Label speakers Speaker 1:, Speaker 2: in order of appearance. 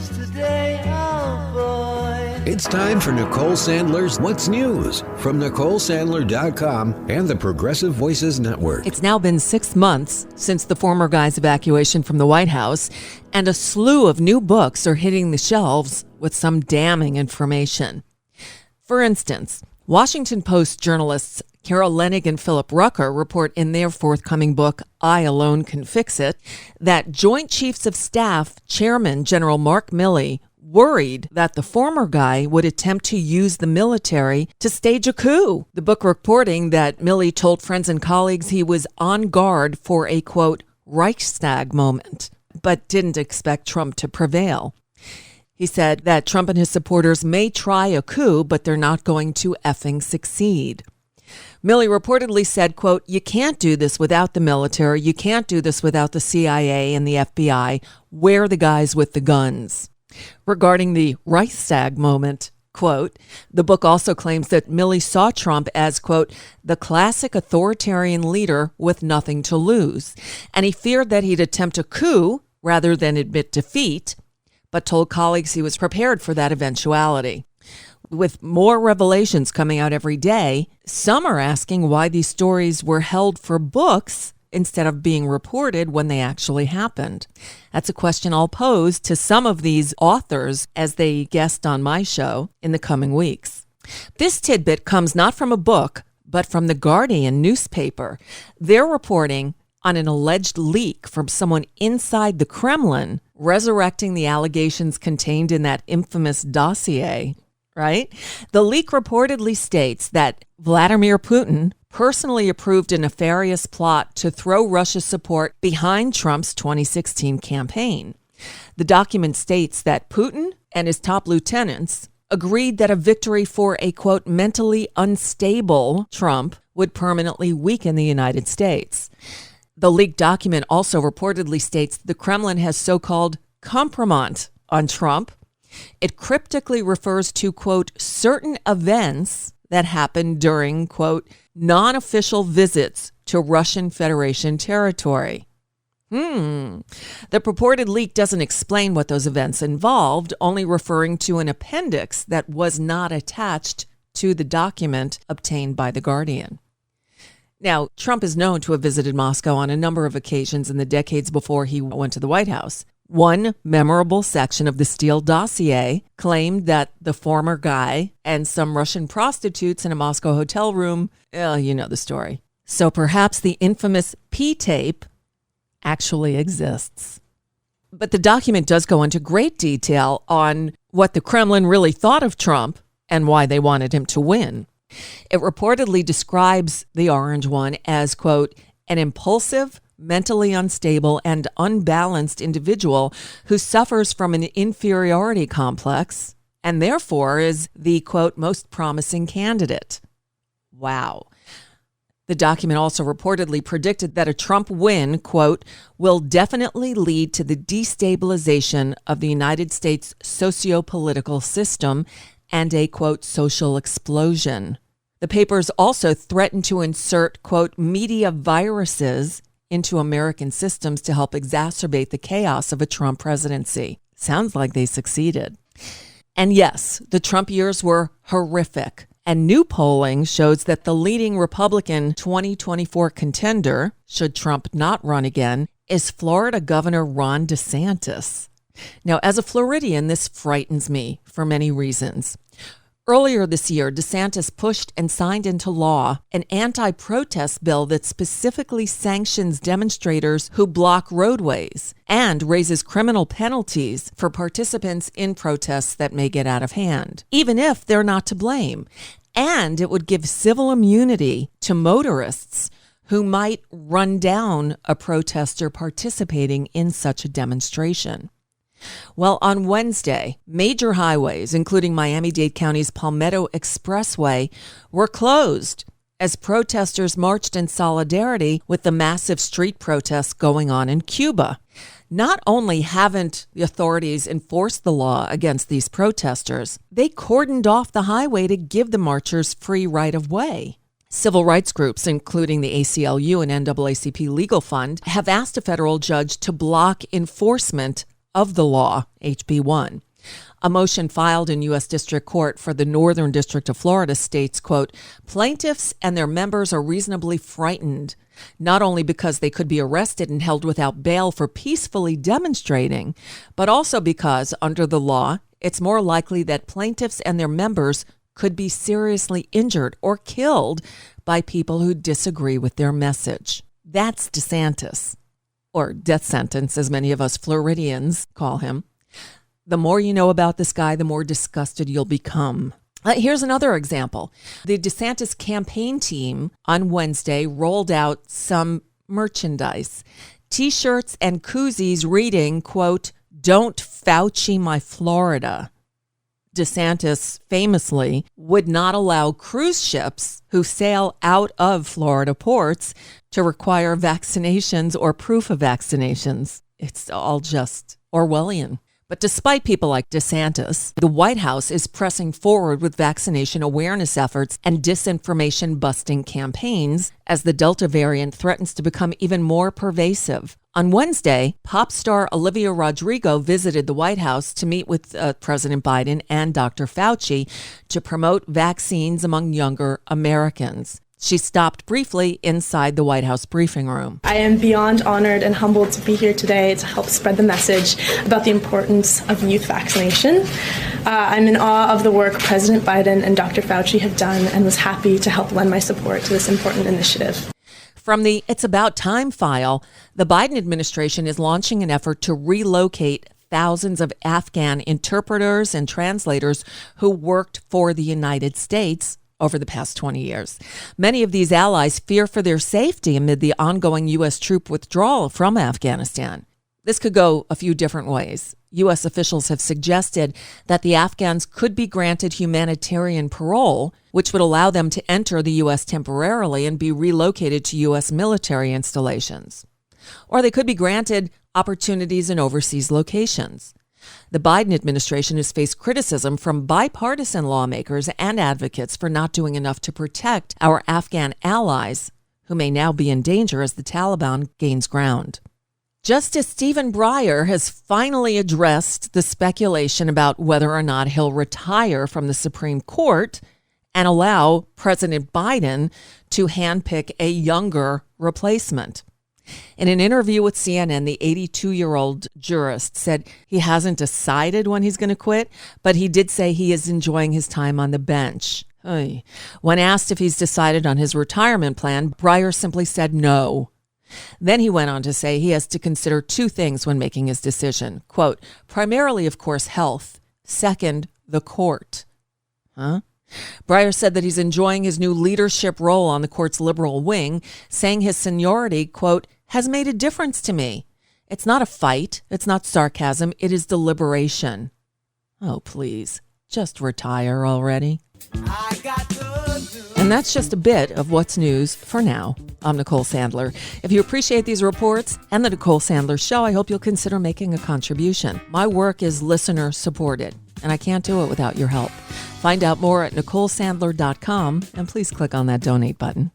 Speaker 1: news today, oh boy.
Speaker 2: It's time for Nicole Sandler's What's News from NicoleSandler.com and the Progressive Voices Network.
Speaker 3: It's now been 6 months since the former guy's evacuation from the White House, and a slew of new books are hitting the shelves with some damning information. For instance, Washington Post journalists Carol Leonnig and Philip Rucker report in their forthcoming book, I Alone Can Fix It, that Joint Chiefs of Staff Chairman General Mark Milley worried that the former guy would attempt to use the military to stage a coup. The book reporting that Milley told friends and colleagues he was on guard for a, quote, Reichstag moment, but didn't expect Trump to prevail. He said that Trump and his supporters may try a coup, but they're not going to effing succeed. Milley reportedly said, quote, you can't do this without the military. You can't do this without the CIA and the FBI. We're the guys with the guns. Regarding the Reichstag moment, quote, the book also claims that Milley saw Trump as, quote, the classic authoritarian leader with nothing to lose. And he feared that he'd attempt a coup rather than admit defeat, but told colleagues he was prepared for that eventuality. With more revelations coming out every day, some are asking why these stories were held for books instead of being reported when they actually happened. That's a question I'll pose to some of these authors as they guest on my show in the coming weeks. This tidbit comes not from a book, but from the Guardian newspaper. They're reporting on an alleged leak from someone inside the Kremlin, resurrecting the allegations contained in that infamous dossier. Right? The leak reportedly states that Vladimir Putin personally approved a nefarious plot to throw Russia's support behind Trump's 2016 campaign. The document states that Putin and his top lieutenants agreed that a victory for a, quote, mentally unstable Trump would permanently weaken the United States. The leaked document also reportedly states the Kremlin has so-called compromat on Trump. It cryptically refers to, quote, certain events that happened during, quote, non-official visits to Russian Federation territory. The purported leak doesn't explain what those events involved, only referring to an appendix that was not attached to the document obtained by The Guardian. Now, Trump is known to have visited Moscow on a number of occasions in the decades before he went to the White House. One memorable section of the Steele dossier claimed that the former guy and some Russian prostitutes in a Moscow hotel room, you know the story. So perhaps the infamous P-tape actually exists. But the document does go into great detail on what the Kremlin really thought of Trump and why they wanted him to win. It reportedly describes the Orange One as, quote, an impulsive, mentally unstable, and unbalanced individual who suffers from an inferiority complex and therefore is the, quote, most promising candidate. Wow. The document also reportedly predicted that a Trump win, quote, will definitely lead to the destabilization of the United States socio-political system and a, quote, social explosion. The papers also threatened to insert, quote, media viruses into American systems to help exacerbate the chaos of a Trump presidency. Sounds like they succeeded. And yes, the Trump years were horrific. And new polling shows that the leading Republican 2024 contender, should Trump not run again, is Florida Governor Ron DeSantis. Now, as a Floridian, this frightens me for many reasons. Earlier this year, DeSantis pushed and signed into law an anti-protest bill that specifically sanctions demonstrators who block roadways and raises criminal penalties for participants in protests that may get out of hand, even if they're not to blame. And it would give civil immunity to motorists who might run down a protester participating in such a demonstration. Well, on Wednesday, major highways, including Miami-Dade County's Palmetto Expressway, were closed as protesters marched in solidarity with the massive street protests going on in Cuba. Not only haven't the authorities enforced the law against these protesters, they cordoned off the highway to give the marchers free right-of-way. Civil rights groups, including the ACLU and NAACP Legal Fund, have asked a federal judge to block enforcement of the law, HB 1. A motion filed in U.S. District Court for the Northern District of Florida states, quote, plaintiffs and their members are reasonably frightened, not only because they could be arrested and held without bail for peacefully demonstrating, but also because, under the law, it's more likely that plaintiffs and their members could be seriously injured or killed by people who disagree with their message. That's DeSantis, or death sentence, as many of us Floridians call him. The more you know about this guy, the more disgusted you'll become. Here's another example. The DeSantis campaign team on Wednesday rolled out some merchandise, T-shirts and koozies reading, quote, "Don't Fauci my Florida." DeSantis famously would not allow cruise ships who sail out of Florida ports to require vaccinations or proof of vaccinations. It's all just Orwellian. But despite people like DeSantis, the White House is pressing forward with vaccination awareness efforts and disinformation-busting campaigns as the Delta variant threatens to become even more pervasive. On Wednesday, pop star Olivia Rodrigo visited the White House to meet with President Biden and Dr. Fauci to promote vaccines among younger Americans. She stopped briefly inside the White House briefing room.
Speaker 4: I am beyond honored and humbled to be here today to help spread the message about the importance of youth vaccination. I'm in awe of the work President Biden and Dr. Fauci have done and was happy to help lend my support to this important initiative.
Speaker 3: From the It's About Time file, the Biden administration is launching an effort to relocate thousands of Afghan interpreters and translators who worked for the United States over the past 20 years. Many of these allies fear for their safety amid the ongoing U.S. troop withdrawal from Afghanistan. This could go a few different ways. U.S. officials have suggested that the Afghans could be granted humanitarian parole, which would allow them to enter the U.S. temporarily and be relocated to U.S. military installations. Or they could be granted opportunities in overseas locations. The Biden administration has faced criticism from bipartisan lawmakers and advocates for not doing enough to protect our Afghan allies, who may now be in danger as the Taliban gains ground. Justice Stephen Breyer has finally addressed the speculation about whether or not he'll retire from the Supreme Court and allow President Biden to handpick a younger replacement. In an interview with CNN, the 82-year-old jurist said he hasn't decided when he's going to quit, but he did say he is enjoying his time on the bench. When asked if he's decided on his retirement plan, Breyer simply said no. Then he went on to say he has to consider two things when making his decision. Quote, primarily, of course, health. Second, the court. Breyer said that he's enjoying his new leadership role on the court's liberal wing, saying his seniority, quote, has made a difference to me. It's not a fight. It's not sarcasm. It is deliberation. Oh, please, just retire already. And that's just a bit of what's news for now. I'm Nicole Sandler. If you appreciate these reports and the Nicole Sandler Show, I hope you'll consider making a contribution. My work is listener supported, and I can't do it without your help. Find out more at NicoleSandler.com, and please click on that donate button.